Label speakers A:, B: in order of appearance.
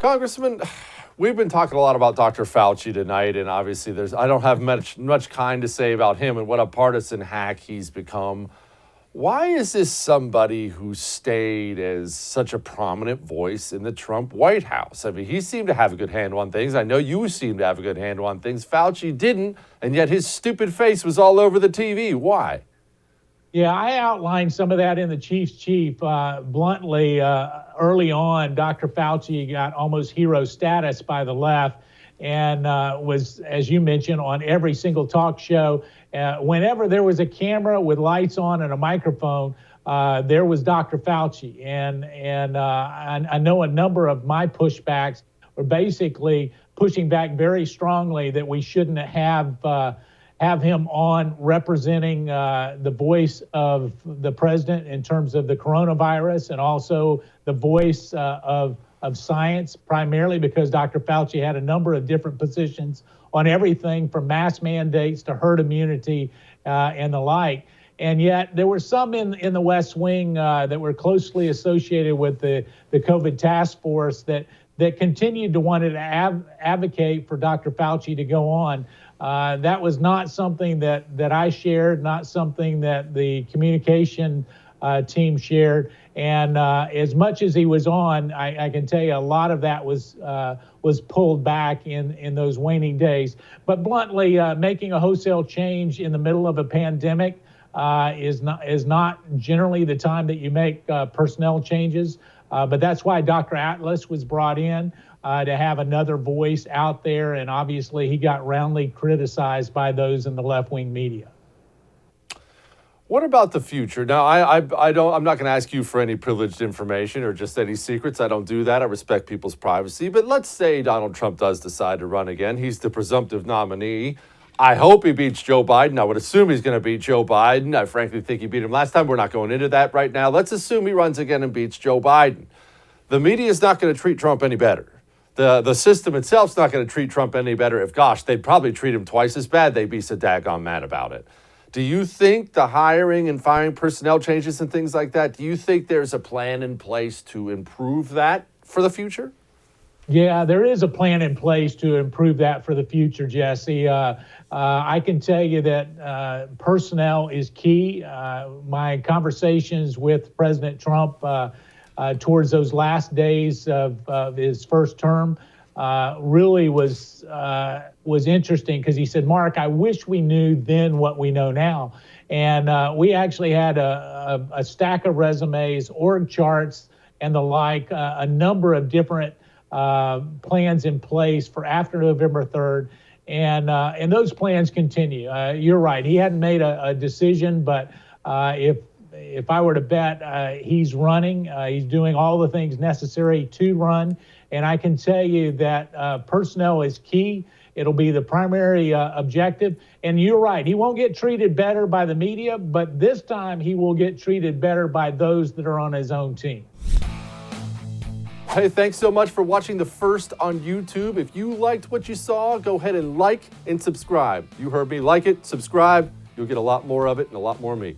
A: Congressman, we've been talking a lot about Dr. Fauci tonight, and obviously I don't have much kind to say about him and what a partisan hack he's become. Why is this somebody who stayed as such a prominent voice in the Trump White House? I mean, he seemed to have a good handle on things. I know you seem to have a good handle on things. Fauci didn't, and yet his stupid face was all over the TV. Why?
B: Yeah, I outlined some of that in the Chief's Chief. Bluntly, early on, Dr. Fauci got almost hero status by the left and was, as you mentioned, on every single talk show. Whenever there was a camera with lights on and a microphone, there was Dr. Fauci. And I know a number of my pushbacks were basically pushing back very strongly that we shouldn't have him on representing the voice of the president in terms of the coronavirus, and also the voice of science, primarily because Dr. Fauci had a number of different positions on everything from mask mandates to herd immunity and the like. And yet there were some in the West Wing that were closely associated with the COVID task force that continued to want to advocate for Dr. Fauci to go on. That was not something that I shared, not something that the communication team shared. And as much as he was on, I can tell you a lot of that was pulled back in those waning days. But bluntly, making a wholesale change in the middle of a pandemic is not generally the time that you make personnel changes. But that's why Dr. Atlas was brought in to have another voice out there. And obviously he got roundly criticized by those in the left-wing media.
A: What about the future? Now, I'm not going to ask you for any privileged information or just any secrets. I don't do that. I respect people's privacy. But let's say Donald Trump does decide to run again. He's the presumptive nominee. I hope he beats Joe Biden. I would assume he's going to beat Joe Biden. I frankly think he beat him last time. We're not going into that right now. Let's assume he runs again and beats Joe Biden. The media is not going to treat Trump any better. The system itself is not going to treat Trump any better. If, gosh, they'd probably treat him twice as bad. They'd be so daggone mad about it. Do you think the hiring and firing personnel changes and things like that, do you think there's a plan in place to improve that for the future?
B: Yeah, there is a plan in place to improve that for the future, Jesse. I can tell you that personnel is key. My conversations with President Trump towards those last days of his first term really was interesting, because he said, "Mark, I wish we knew then what we know now." And we actually had a stack of resumes, org charts, and the like, a number of different plans in place for after November 3rd. And those plans continue. You're right. He hadn't made a decision, but if I were to bet, he's running. He's doing all the things necessary to run. And I can tell you that personnel is key. It'll be the primary objective. And you're right. He won't get treated better by the media, but this time he will get treated better by those that are on his own team.
A: Hey, thanks so much for watching The First on YouTube. If you liked what you saw, go ahead and like and subscribe. You heard me. Like it, subscribe. You'll get a lot more of it and a lot more of me.